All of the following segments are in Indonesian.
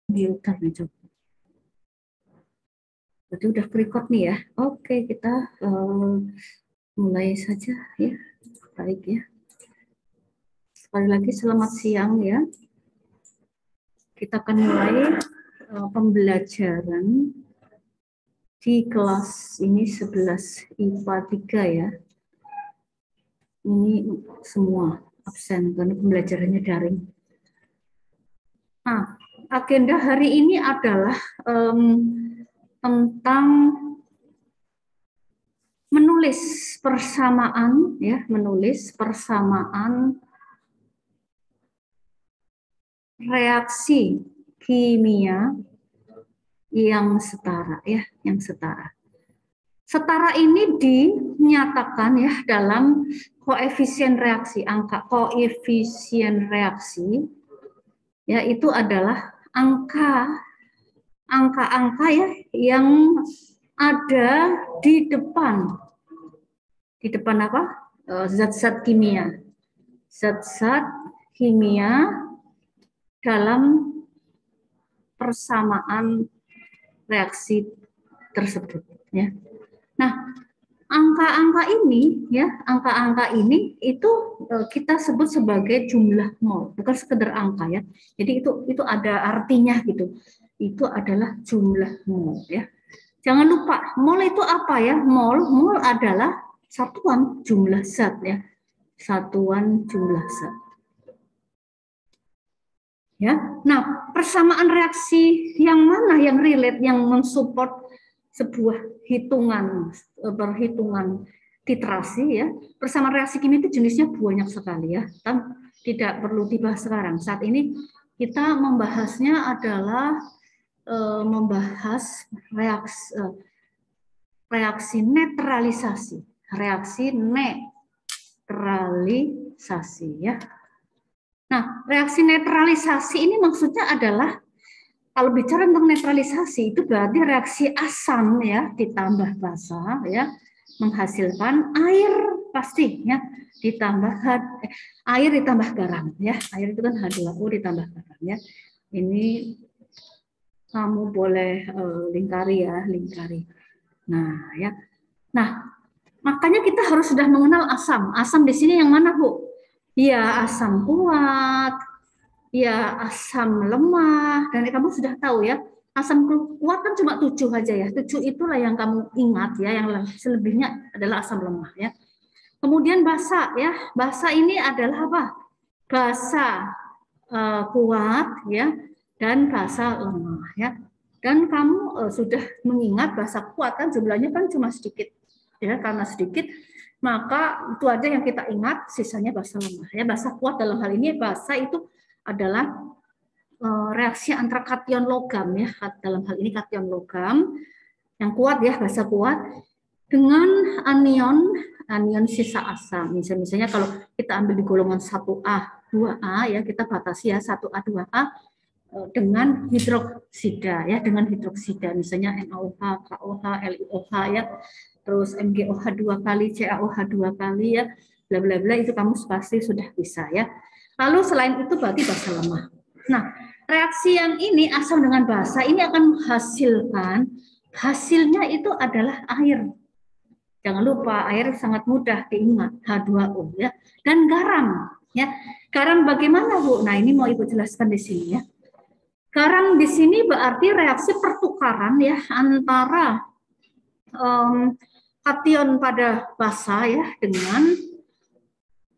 Komputer nih coba. Berarti udah record nih ya. Oke, kita mulai saja ya. Baik ya. Sekali lagi selamat siang ya. Kita akan mulai pembelajaran di kelas ini 11 IPA 3 ya. Ini semua absen karena pembelajarannya daring. Nah, agenda hari ini adalah tentang menulis persamaan ya, menulis persamaan reaksi kimia yang setara ya, yang setara. Setara ini dinyatakan ya dalam koefisien reaksi, angka koefisien reaksi ya itu adalah angka-angka ya yang ada di depan apa? Zat-zat kimia. Zat-zat kimia dalam persamaan reaksi tersebut ya. Nah, angka-angka ini ya, angka-angka ini itu kita sebut sebagai jumlah mol, bukan sekedar angka ya. Jadi itu ada artinya gitu. Itu adalah jumlah mol ya. Jangan lupa, mol itu apa ya? Mol adalah satuan jumlah zat ya. Satuan jumlah zat. Ya. Nah, persamaan reaksi yang mana yang relate, yang mensupport sebuah perhitungan titrasi ya. Persamaan reaksi kimia itu jenisnya banyak sekali ya. Tidak perlu dibahas sekarang. Saat ini kita membahasnya adalah membahas reaksi netralisasi. Reaksi netralisasi ya. Nah, reaksi netralisasi ini maksudnya adalah kalau bicara tentang netralisasi itu berarti reaksi asam ya ditambah basa ya menghasilkan air pasti ya ditambah air ditambah garam ya. Air itu kan H2O ditambah garam ya. Ini kamu boleh lingkari ya, lingkari. Nah, ya. Nah, makanya kita harus sudah mengenal asam. Asam di sini yang mana, Bu? Ya, asam kuat, ya asam lemah, dan kamu sudah tahu ya, asam kuat kan cuma 7 aja ya. 7 itulah yang kamu ingat ya, yang selebihnya adalah asam lemah ya. Kemudian basa ya. Basa ini adalah apa? Basa kuat ya dan basa lemah ya. Dan kamu sudah mengingat basa kuat kan jumlahnya kan cuma sedikit ya, karena sedikit maka itu aja yang kita ingat, sisanya basa lemah ya. Basa kuat dalam hal ini basa itu adalah reaksi antara kation logam ya, dalam hal ini kation logam yang kuat ya, basa kuat dengan anion sisa asam. Misalnya kalau kita ambil di golongan 1A, 2A ya, kita batasi ya 1A, 2A dengan hidroksida ya, dengan hidroksida misalnya NaOH, KOH, LiOH ya, terus MgOH 2 kali, CaOH 2 kali ya, bla bla bla, itu kamu pasti sudah bisa ya. Lalu selain itu berarti basa lemah. Nah, reaksi yang ini asam dengan basa ini akan menghasilkan hasilnya itu adalah air. Jangan lupa air sangat mudah diingat, H2O ya, dan garam ya. Garam bagaimana, Bu? Nah, ini mau Ibu jelaskan di sini ya. Garam di sini berarti reaksi pertukaran ya antara kation pada basa ya dengan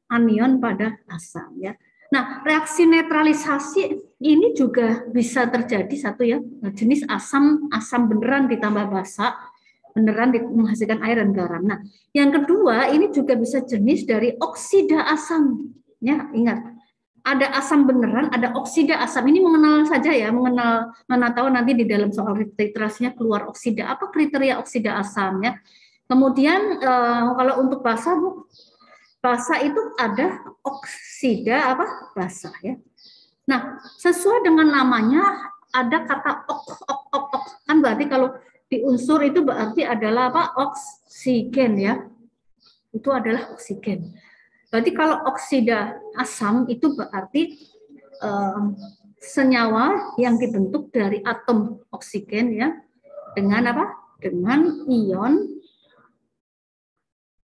anion pada asam ya. Nah, reaksi netralisasi ini juga bisa terjadi satu ya, jenis asam beneran ditambah basa, beneran menghasilkan air dan garam. Nah, yang kedua ini juga bisa jenis dari oksida asam ya, ingat. Ada asam beneran, ada oksida asam. Ini mengenal saja ya, mana tahu nanti di dalam soal titrasinya keluar oksida. Apa kriteria oksida asam ya? Kemudian kalau untuk basa, Bu, basa itu ada oksida apa? Basa ya. Nah, sesuai dengan namanya ada kata ok. Kan berarti kalau di unsur itu berarti adalah apa? Oksigen ya. Itu adalah oksigen. Berarti kalau oksida asam itu berarti senyawa yang dibentuk dari atom oksigen ya dengan apa? Dengan ion.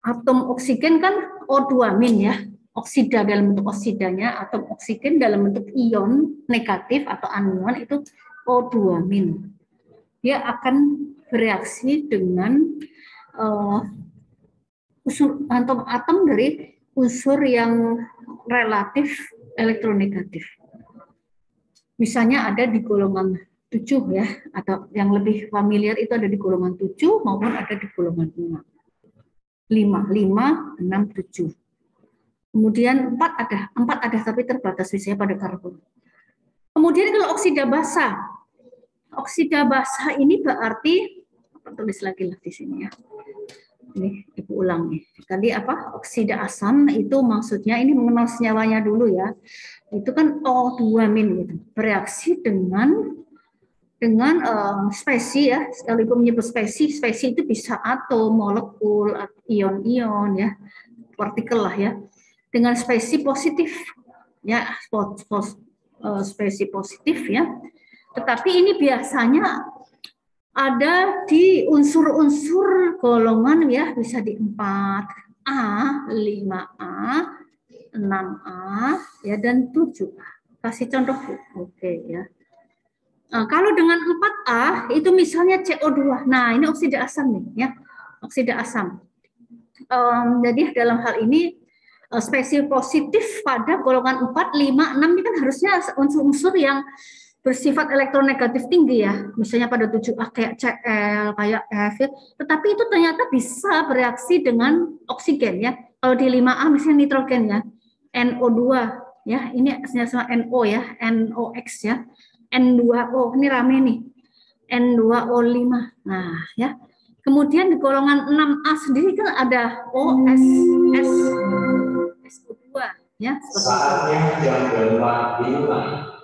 Atom oksigen kan O2- ya. Oksida dalam bentuk oksidanya, atom oksigen dalam bentuk ion negatif atau anion itu O2-. Dia akan bereaksi dengan atom dari unsur yang relatif elektronegatif. Misalnya ada di golongan 7 ya, atau yang lebih familiar itu ada di golongan 7 maupun ada di golongan 5. 5, 6, 7. Kemudian 4 ada tapi terbatas misalnya pada karbon. Kemudian kalau oksida basa. Oksida basa ini berarti, tulis lagi lah di sini ya. Ini Ibu ulang nih. Tadi apa? Oksida asam itu maksudnya ini mengenal senyawanya dulu ya. Itu kan O2- gitu. Bereaksi dengan spesi ya. Sekali Ibu menyebut spesi itu bisa atom, molekul, ion-ion ya, partikel lah ya. Dengan spesi positif ya, spesi positif ya. Tetapi ini biasanya ada di unsur-unsur golongan ya, bisa di 4A, 5A, 6A ya, dan 7A. Kasih contoh oke ya. Nah, kalau dengan 4A itu misalnya CO2. Nah, ini oksida asam nih ya. Oksida asam. Jadi dalam hal ini spesi positif pada golongan 4, 5, 6 ini kan harusnya unsur-unsur yang bersifat elektronegatif tinggi ya. Misalnya pada 7A kayak Cl, kayak F. Tetapi itu ternyata bisa bereaksi dengan oksigen ya. Kalau di 5A misalnya nitrogen ya. NO2 ya. Ini sama NO ya, NOx ya. N2O, ini rame nih. N2O5. Nah, ya. Kemudian di golongan 6A sendiri kan ada SO2 ya. Saatnya jam 8 dimulai.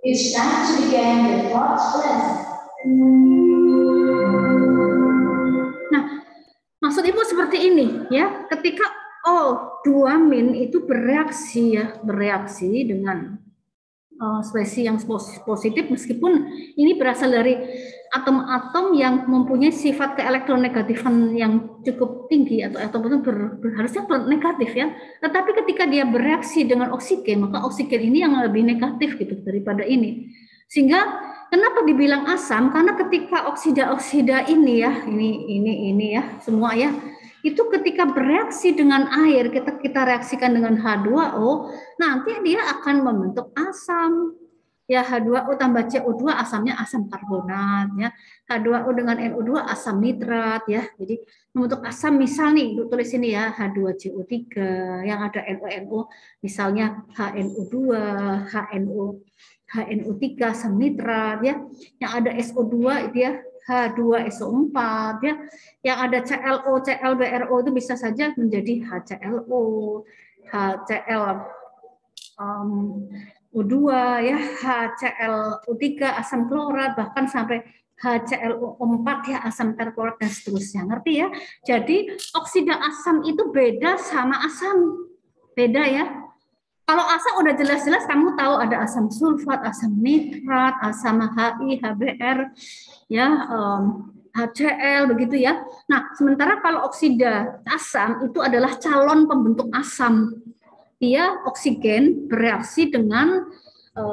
It's time to begin the thought lesson. Nah, maksud Ibu seperti ini ya. Ketika O2- itu bereaksi dengan spesi yang positif, meskipun ini berasal dari atom-atom yang mempunyai sifat keelektronegatifan yang cukup tinggi atau atom-atom harusnya negatif ya. Tetapi ketika dia bereaksi dengan oksigen, maka oksigen ini yang lebih negatif gitu daripada ini. Sehingga kenapa dibilang asam? Karena ketika oksida-oksida ini ya, ini ya, semua ya, itu ketika bereaksi dengan air, kita reaksikan dengan H2O, nanti dia akan membentuk asam. Ya, H2O tambah CO2 asamnya asam karbonat ya. H2O dengan NO2 asam nitrat ya. Jadi membentuk asam, misal nih tulis ini ya, H2CO3 yang ada NO misalnya HNO2, HNO3 asam nitrat ya. Yang ada SO2 dia H2SO4 ya. Yang ada ClO, ClBrO itu bisa saja menjadi HClO, HClO2 ya, HClO3 asam klorat, bahkan sampai HClO4 ya, asam perklorat dan seterusnya. Ngerti ya? Jadi oksida asam itu beda sama asam. Beda ya. Kalau asam udah jelas-jelas kamu tahu ada asam sulfat, asam nitrat, asam HI, HBr, ya, HCl begitu ya. Nah, sementara kalau oksida asam itu adalah calon pembentuk asam. Dia oksigen bereaksi dengan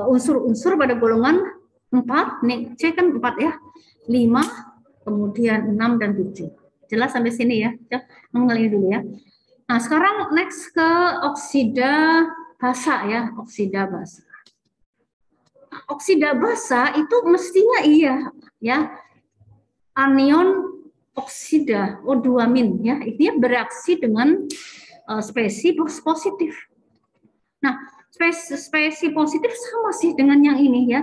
unsur-unsur pada golongan 4, nih C kan 4 ya, 5, kemudian 6 dan 7. Jelas sampai sini ya. Mengulangi dulu ya. Nah, sekarang next ke oksida basa ya, oksida basa. Oksida basa itu mestinya iya ya, anion oksida O2- ya, itu bereaksi dengan spesi positif. Nah, spesi positif sama sih dengan yang ini ya.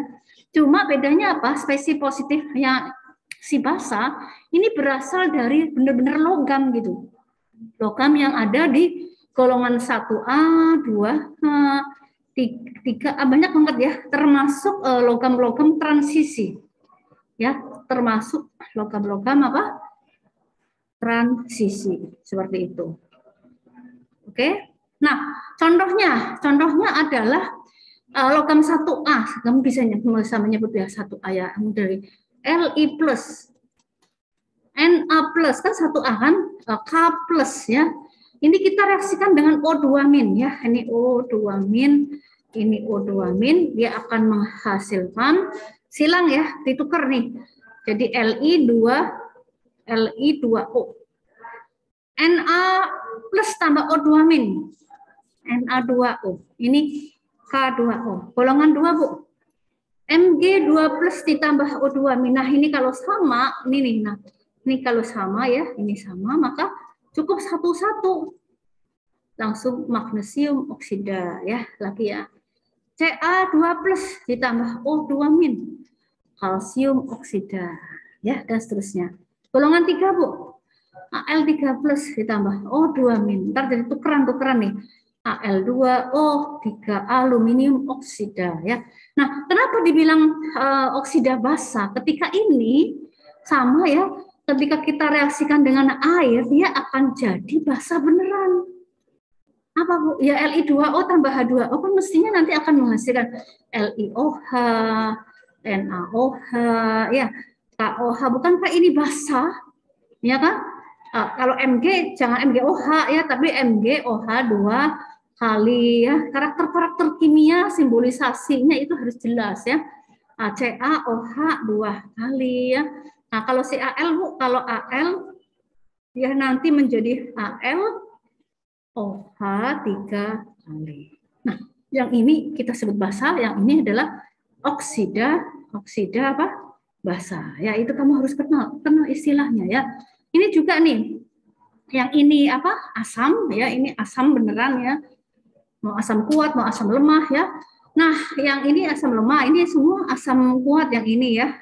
Cuma bedanya apa? Spesi positif yang si basa ini berasal dari benar-benar logam gitu. Logam yang ada di golongan 1A, 2A, 3A, banyak banget ya, termasuk logam-logam transisi. Ya, termasuk logam-logam apa? Transisi, seperti itu. Oke? Nah, contohnya adalah logam 1A. Kamu bisa menyebut ya 1A ya, dari Li plus, Na plus, kan 1A kan, K plus ya. Ini kita reaksikan dengan O2 min ya. Ini O2 min, ini O2 min, dia akan menghasilkan silang ya, ditukar nih. Jadi Li2O. Na plus tambah O2 min. Na2O. Ini K2O. Golongan 2, Bu. Mg2 plus ditambah O2 min. Nah, ini kalau sama, ini nih. Nah, ini kalau sama ya, ini sama, maka cukup satu-satu. Langsung magnesium oksida ya, lagi ya. Ca2 plus ditambah O2 min. Kalsium oksida ya, dan seterusnya. Golongan 3, Bu. Al3 plus ditambah O2 min. Ntar jadi tukeran nih. Al2O3 aluminium oksida ya. Nah, kenapa dibilang oksida basa? Ketika ini sama ya, ketika kita reaksikan dengan air, dia akan jadi basa beneran. Apa, Bu? Ya Li2O tambah H2O kan mestinya nanti akan menghasilkan LiOH, NaOH, ya KOH. Bukankah ini basa? Ya kan? Kalau Mg jangan MgOH ya, tapi MgOH 2 kali ya. Karakter-karakter kimia simbolisasinya itu harus jelas ya. CaOH 2 kali ya. Nah, kalau CaL, Bu, kalau Al dia nanti menjadi AlOH 3 kali. Nah, yang ini kita sebut basa, yang ini adalah oksida apa? Basa. Ya, itu kamu harus kenal istilahnya ya. Ini juga nih, yang ini apa? Asam ya, ini asam beneran ya. Mau asam kuat, mau asam lemah ya. Nah, yang ini asam lemah, ini semua asam kuat yang ini ya.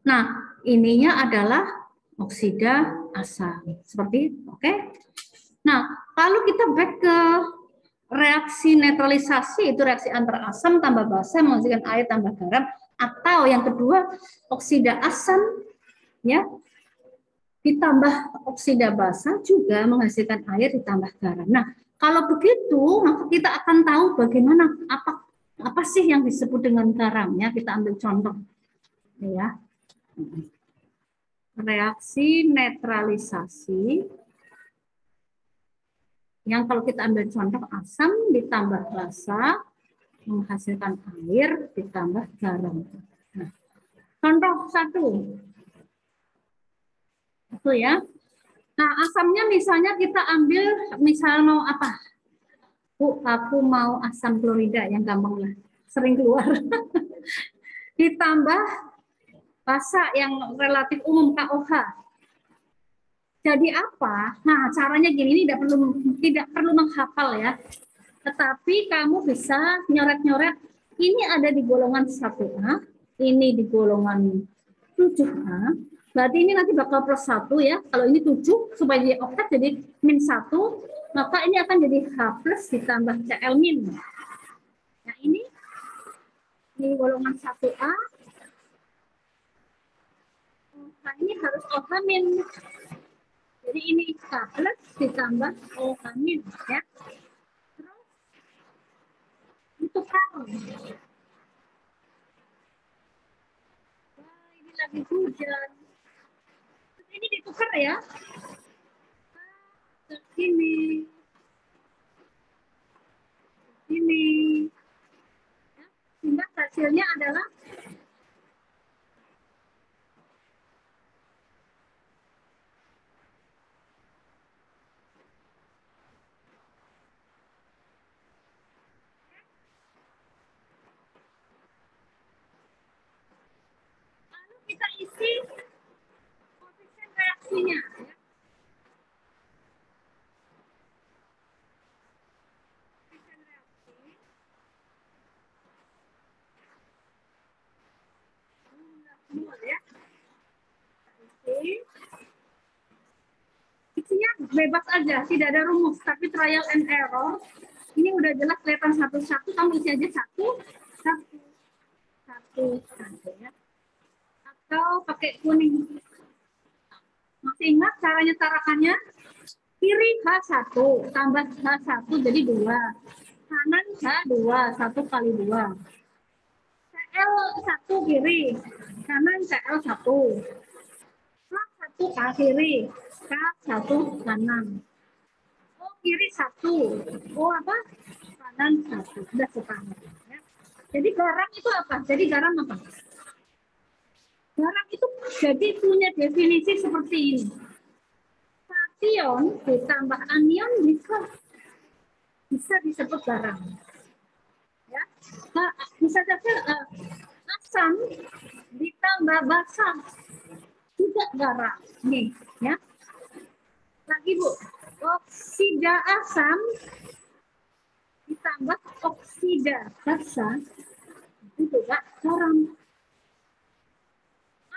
Nah, ininya adalah oksida asam. Seperti itu, oke? Nah, kalau kita back ke reaksi netralisasi, itu reaksi antara asam tambah basa menghasilkan air tambah garam, atau yang kedua oksida asam ya ditambah oksida basa juga menghasilkan air ditambah garam. Nah, kalau begitu maka kita akan tahu bagaimana apa sih yang disebut dengan garamnya. Kita ambil contoh ya. Reaksi netralisasi yang kalau kita ambil contoh asam ditambah basa menghasilkan air ditambah garam. Nah, contoh 1. Itu ya. Nah, asamnya misalnya kita ambil, misal mau apa? Bu, aku mau asam klorida yang gampang lah, sering keluar. Ditambah basa yang relatif umum KOH. Jadi apa? Nah, caranya gini, ini tidak perlu menghafal ya. Tetapi kamu bisa nyoret-nyoret, ini ada di golongan 1A, ini di golongan 7A, berarti ini nanti bakal plus 1 ya. Kalau ini 7, supaya jadi oktat jadi min 1, maka ini akan jadi H plus ditambah Cl min. Nah ini golongan 1A, nah ini harus OH min. Jadi ini K plus ditambah OH min ya. Tukar. Wah, ini lagi hujan. Ini ditukar ya. Ini. Ya, sehingga hasilnya adalah kita isi koefisien reaksinya. Koefisien reaksi. Ya. Isinya bebas aja, tidak ada rumus, tapi trial and error. Ini udah jelas kelihatan satu-satu, kamu isi aja satu ya. Atau pakai kuning. Masih ingat caranya tarakannya? Kiri H1 tambah H1 jadi 2. Kanan H2, 1 kali 2. CL1 kiri, kanan CL1. K1 K kiri, K1 kanan. O kiri 1. O apa? Kanan 1. Sudah sepakat. Ya. Jadi garam itu apa? Jadi garam apa? Garam itu jadi punya definisi seperti ini. Kation ditambah anion bisa disebut garam. Ya, nah, bisa saja asam ditambah basa juga garam. Nih, ya. Lagi Bu, oksida asam ditambah oksida basa itu juga garam.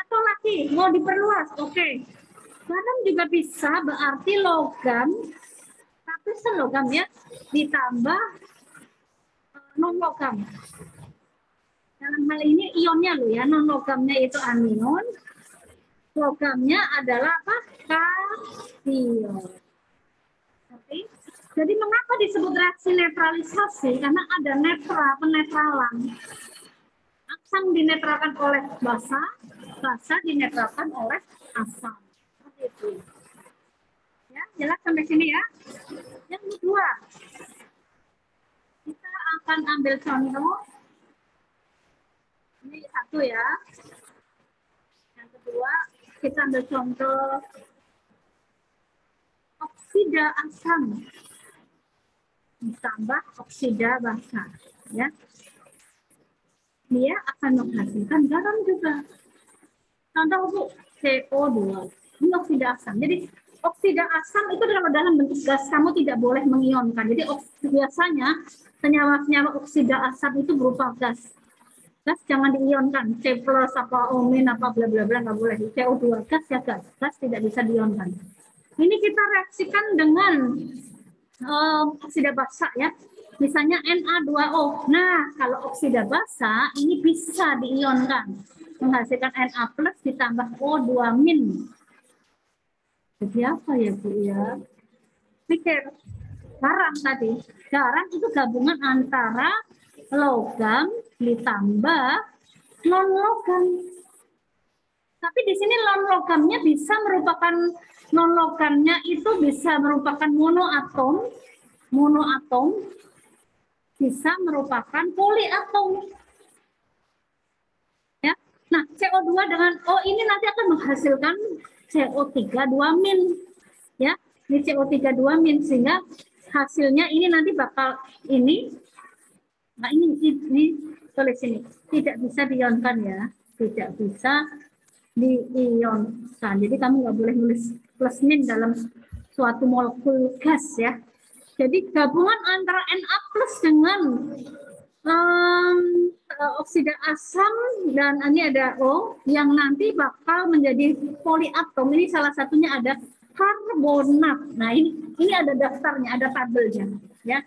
Atau lagi mau diperluas, oke. Garam juga bisa berarti logam, tapi selogam ya ditambah non logam. Dalam hal ini ionnya loh ya, non logamnya itu anion, logamnya adalah apa? Kation. Oke. Jadi mengapa disebut reaksi netralisasi? Karena ada penetralan. Asam dinetralkan oleh basa, basa dinetralkan oleh asam. Seperti itu. Ya, jelas sampai sini ya. Yang kedua, kita akan ambil contoh. Ini satu ya. Yang kedua, kita ambil contoh oksida asam ditambah oksida basa. Ya. Dia akan menghasilkan garam juga. Contoh Bu, CO2. Ini oksida asam. Jadi oksida asam itu dalam bentuk gas, kamu tidak boleh mengionkan. Jadi biasanya senyawa-senyawa oksida asam itu berupa gas. Gas jangan diionkan. C plus apa omin apa bla bla bla nggak boleh. CO2 gas ya gas. Gas tidak bisa diionkan. Ini kita reaksikan dengan oksida basa ya. Misalnya Na2O. Nah, kalau oksida basa ini bisa diionkan. Menghasilkan Na plus ditambah O2 min. Jadi apa ya Bu ya? Pikir. Garam tadi. Garam itu gabungan antara logam ditambah non logam. Tapi di sini non logamnya bisa merupakan non logamnya itu bisa merupakan monoatom bisa merupakan poliatom. Ya. Nah, CO2 dengan O ini nanti akan menghasilkan CO3 2 min. Ya, ini CO3 2 min sehingga hasilnya ini nanti bakal ini. Nah, ini tulis ini tidak bisa diionkan ya, tidak bisa diionkan. Jadi kamu nggak boleh nulis plus min dalam suatu molekul gas ya. Jadi gabungan antara Na plus dengan oksida asam dan ini ada O yang nanti bakal menjadi poliatom. Ini salah satunya ada karbonat. Nah ini ada daftarnya, ada tabelnya ya.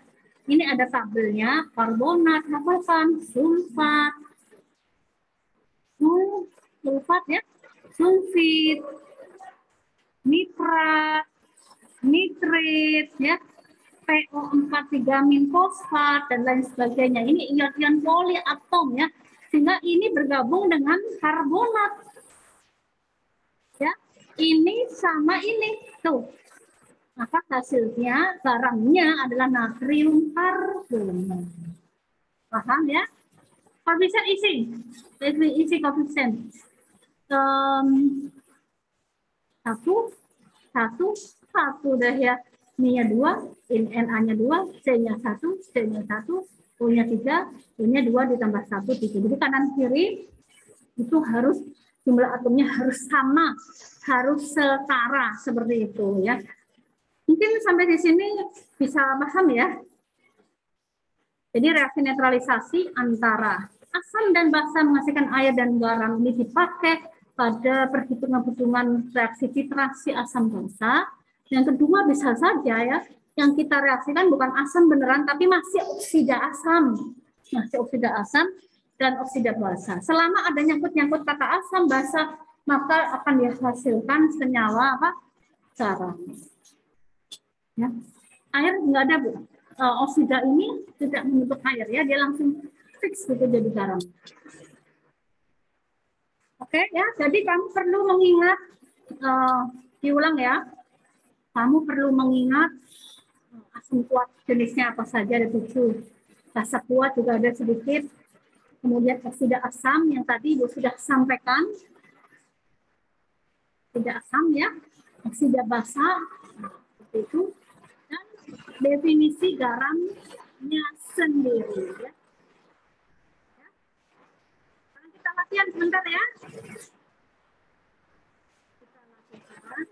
Ini ada tabelnya, karbonat, hafalkan, sulfat ya, sulfit, nitrat, nitrit ya, PO43 min fosfat dan lain sebagainya. Ini ion-ion poliatom ya, sehingga ini bergabung dengan karbonat. Ya, ini sama ini tuh. Maka hasilnya garamnya adalah natrium karbonat. Paham ya? Koefisien isi koefisien satu dah ya. Ini-nya 2, Na-nya 2, C-nya 1, C-nya 1, O-nya 3, O-nya 2 ditambah 1, 3. Jadi kanan kiri itu harus jumlah atomnya harus sama, harus setara seperti itu ya. Mungkin sampai di sini bisa paham ya. Jadi reaksi netralisasi antara asam dan basa menghasilkan air dan garam ini dipakai pada perhitungan-perhitungan reaksi titrasi asam basa. Yang kedua bisa saja ya, yang kita reaksikan bukan asam beneran, tapi masih oksida asam. Masih oksida asam dan oksida basa. Selama ada nyangkut-nyangkut kata asam basa, maka akan dihasilkan senyawa apa? Garam. Ya. Air nggak ada, Bu. Oksida ini tidak membentuk air ya, dia langsung fix gitu jadi garam. Oke ya, jadi kamu perlu mengingat, diulang ya, kamu perlu mengingat asam kuat jenisnya apa saja, ada 7. Basa kuat juga ada sedikit. Kemudian oksida asam yang tadi Ibu sudah sampaikan, tidak asam ya, oksida basa seperti itu, dan definisi garamnya sendiri. Ya. Sekarang kita latihan sebentar ya. Kita lakukan.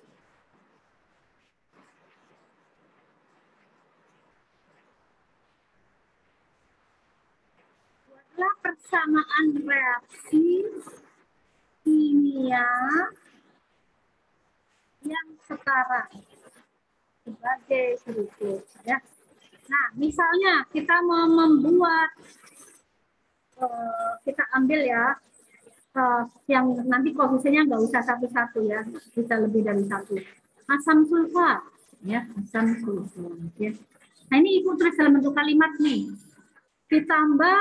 Buatlah persamaan reaksi kimia yang setara sebagai berikut ya. Nah, misalnya kita mau membuat, kita ambil ya, yang nanti koefisiennya nggak usah satu-satu ya, bisa lebih dari 1. Asam sulfat ya, asam sulfat ya. Nah, ini Ibu tulis dalam bentuk kalimat nih. Ditambah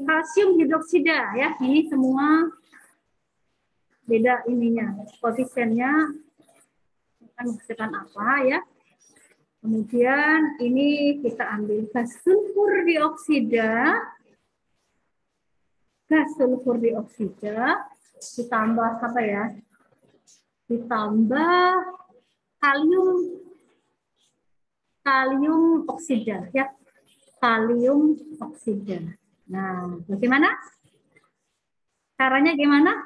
kalsium hidroksida ya, ini semua beda ininya, koefisiennya akan menghasilkan apa ya. Kemudian ini kita ambil gas sulfur dioksida, ditambah apa ya? Ditambah kalium oksida ya, kalium oksida. Nah, bagaimana? Caranya gimana?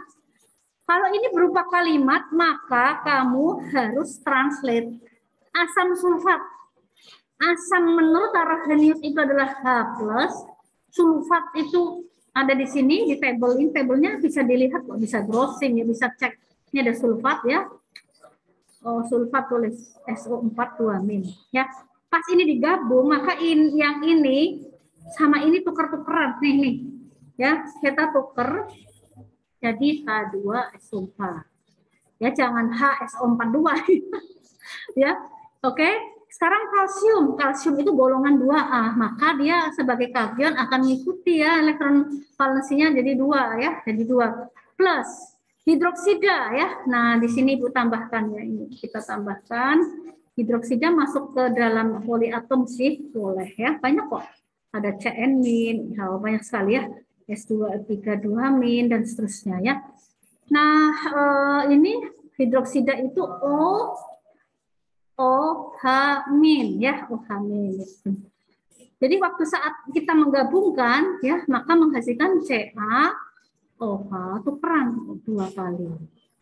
Kalau ini berupa kalimat, maka kamu harus translate. Asam sulfat. Asam menurut Arrhenius itu adalah H+. Sulfat itu ada di sini, di table ini. Tabelnya bisa dilihat kok, bisa browsing ya, bisa cek. Ini ada sulfat ya. Oh, sulfat tulis SO4 2-. Ya. Pas ini digabung, maka yang ini sama ini tuker-tukeran nih. Ya, kita tuker jadi H2SO4. Ya, jangan HSO42. Ya. Oke. Sekarang kalsium itu golongan 2A, maka dia sebagai kation akan mengikuti ya elektron valensinya jadi 2 ya, jadi 2 plus hidroksida ya. Nah, di sini Ibu tambahkan ya, ini kita tambahkan hidroksida masuk ke dalam poliatom sih, boleh ya, banyak kok. Ada CN-, banyak sekali ya, S232- dan seterusnya ya. Nah, ini hidroksida itu OH- ya, OH-. Jadi waktu saat kita menggabungkan ya, maka menghasilkan CaOH tukeran 2 kali.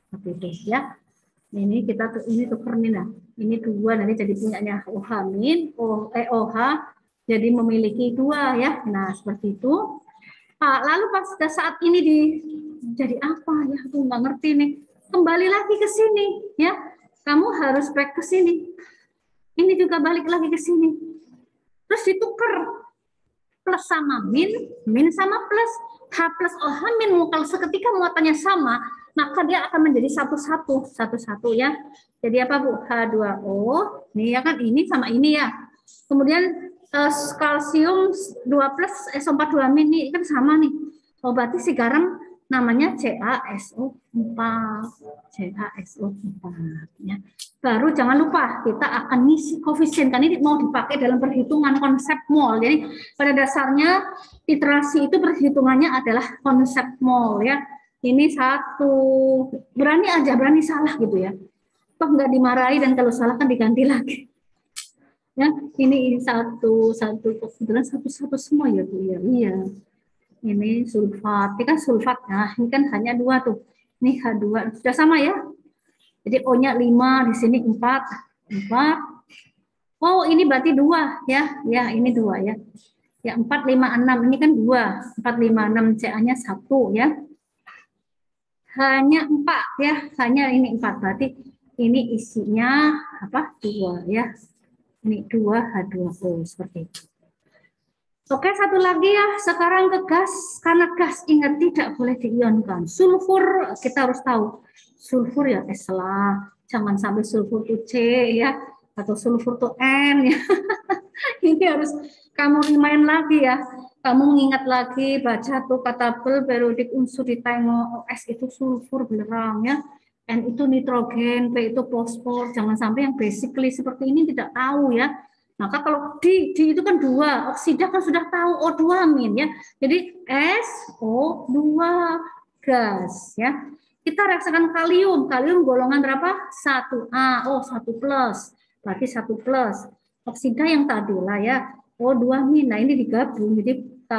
Seperti itu ya. Ini kita tuker nih nah. Ini 2 nanti jadi punyanya OH-, OH jadi memiliki 2 ya. Nah, seperti itu. Lalu pas saat ini jadi apa ya? Aku nggak ngerti nih. Kembali lagi ke sini ya. Kamu harus back ke sini. Ini juga balik lagi ke sini. Terus ditukar. Plus sama min sama plus. H plus OH min, kalau seketika muatannya sama, maka dia akan menjadi satu-satu ya. Jadi apa Bu? H2O. Nih ya kan, ini sama ini ya. Kemudian kalsium 2 plus SO4 2- ini kan sama nih. Oh, berarti si garam namanya CaSO4. CaSO4 ya. Baru jangan lupa kita akan ngisi koefisien, kan ini mau dipakai dalam perhitungan konsep mol. Jadi pada dasarnya iterasi itu perhitungannya adalah konsep mol ya. Ini 1, berani aja, berani salah gitu ya. Toh nggak dimarahi, dan kalau salah kan diganti lagi. Ya, ini 1 kebetulan 1 semua ya Bu ya. Iya. Ini sulfat, ini kan sulfat. Nah, ini kan hanya 2 tuh. Ini H2, sudah sama ya. Jadi O-nya 5, di sini 4. Oh, ini berarti 2 ya. Ya, ini 2 ya. Ya, 4, 5, 6. Ini kan 2. 4, 5, 6. CA-nya 1 ya. Hanya 4 ya. Hanya ini 4. Berarti ini isinya apa? 2 ya. Ini 2 H2O seperti itu. Oke, satu lagi ya, sekarang ke gas. Karena gas, ingat, tidak boleh diionkan. Sulfur, kita harus tahu. Sulfur ya S lah, jangan sampai sulfur itu C ya. atau sulfur tuh N ya. Ini harus kamu remind lagi ya. Kamu mengingat lagi baca tuh kata periodik unsur di TMO. S itu sulfur belerang ya. N itu nitrogen, P itu fosfor. Jangan sampai yang basically seperti ini tidak tahu ya. Maka kalau D itu kan 2, oksida kan sudah tahu O2 min ya. Jadi SO2 gas ya. Kita rasakan kalium. Kalium golongan berapa? 1A. Oh, 1 plus. Berarti 1 plus. Oksida yang tadi lah ya. O2 min. Nah, ini digabung. Jadi K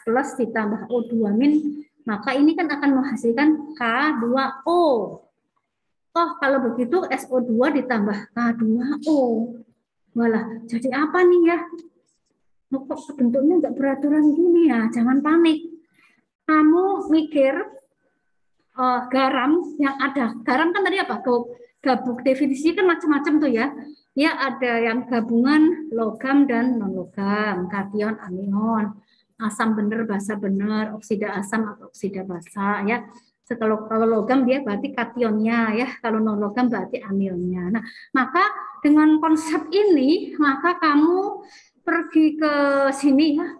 plus ditambah O2 min. Maka ini kan akan menghasilkan K2O. Oh, kalau begitu SO2 ditambah K2O. Walah, jadi apa nih ya? Kok bentuknya nggak beraturan gini ya? Jangan panik. Kamu mikir garam yang ada. Garam kan tadi apa? Gabung definisi kan macam-macam tuh ya. Ya ada yang gabungan logam dan non logam, kation, anion, asam bener, basa bener, oksida asam atau oksida basa ya. Kalau logam dia berarti kationnya ya, kalau non logam berarti anionnya. Nah, maka dengan konsep ini maka kamu pergi ke sini ya,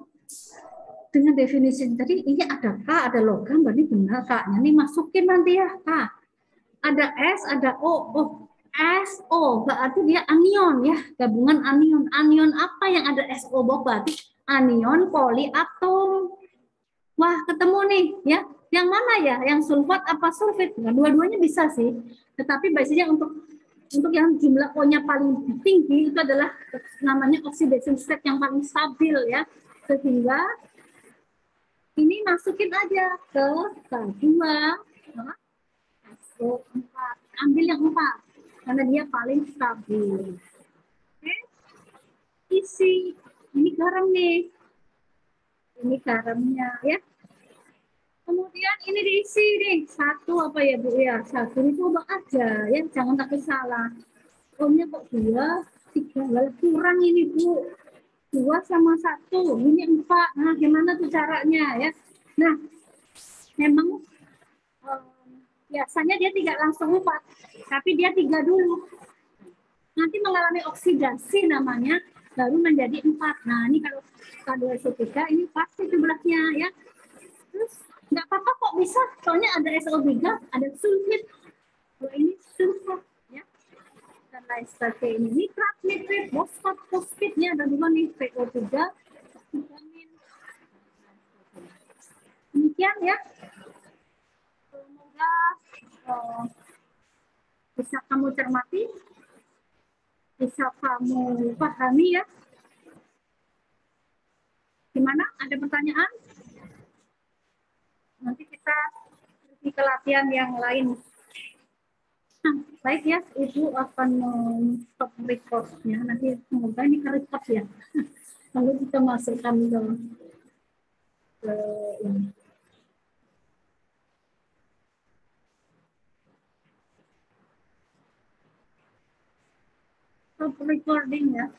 dengan definisi tadi ini ada K, ada logam, berarti benar K-nya ini masukin nanti ya K. Ada S, ada O. Oh, SO berarti dia anion ya, gabungan anion. Anion apa yang ada SO berarti anion poliatom. Wah, ketemu nih ya. Yang mana ya? Yang sulfat apa sulfit? Nah, dua-duanya bisa sih. Tetapi biasanya untuk yang jumlah O-nya paling tinggi itu adalah namanya oxidation state yang paling stabil ya. Sehingga ini masukin aja ke K2, SO4. Ambil yang 4 karena dia paling stabil. Oke. Isi. Ini garam nih. Ini garamnya ya. Kemudian ini diisi nih. 1 apa ya Bu ya? 1 ini coba aja ya, jangan takut salah. O-nya kok 2, 3, kurang ini Bu. 2 sama 1, ini 4. Nah, gimana tuh caranya ya? Nah, memang biasanya dia tidak langsung 4, tapi dia 3 dulu. Nanti mengalami oksidasi namanya, baru menjadi 4. Nah, ini kalau K2SO3 ini pasti jumlahnya ya. Terus nggak apa-apa kok bisa, soalnya ada SO3, ada sulfit. Kalau ini sulfat ya. Dan lain sebagainya. Nitrat, nitrit, fosfat, fosfitnya ada juga nih PO3, vitamin. Demikian ya. Semoga bisa kamu cermati, bisa kamu pahami ya. Gimana? Ada pertanyaan? Nanti kita pergi ke latihan yang lain. Nah, baik ya, Ibu akan stop recordnya. Nanti semoga ini ke record ya. Lalu kita masukkan ke ini. Stop recording ya.